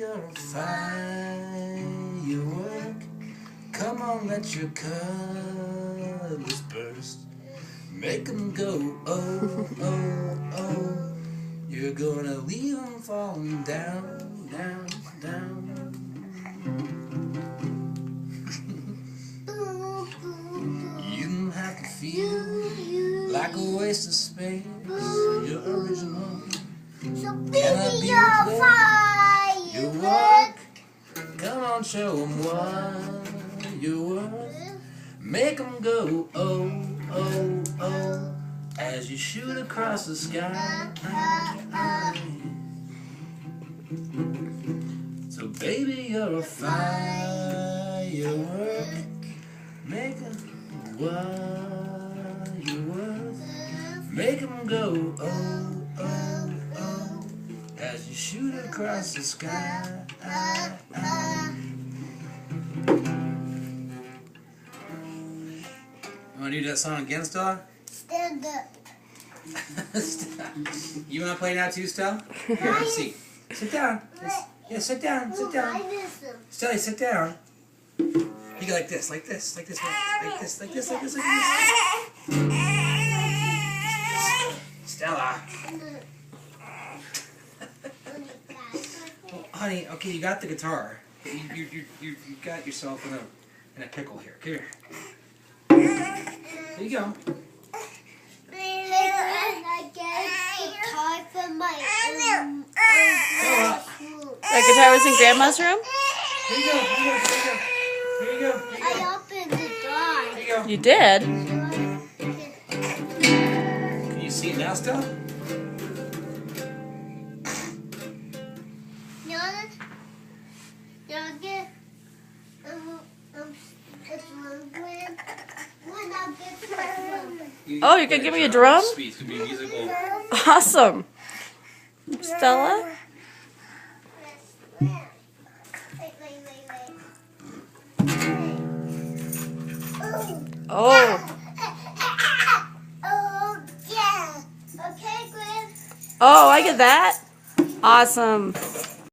you're a firework. Come on, let your colors burst. Make them go, oh, oh, oh. You're gonna leave them falling down, down, down. You don't have to feel like a waste of space. You're original. So baby, you're firework. Come on, show them what you're worth. Make them go, oh, oh, oh, as you shoot across the sky. So baby, you're a firework. Make them what you're worth. Make them go, oh, oh, oh, as you shoot across the sky. You want to do that song again, Stella? Stand up. You want to play now too, Stella? Here, let's see. Sit down. Yeah, sit down. Sit down. Stella, sit down. You go like this, like this, like this, like this, like this, like this, like this. Stella. Well, honey, okay, you got the guitar. You got yourself in a pickle here. Come here. There you go. That guitar was in Grandma's room? Here you go. Here you go. I opened the door. Here you go. You did? Can you see it now, Stella? Oh, you can give me a drum? Sweet, it's gonna be musical. Awesome. Stella? Oh. Oh, yeah. Okay, Gwen. Oh, I get that. Awesome.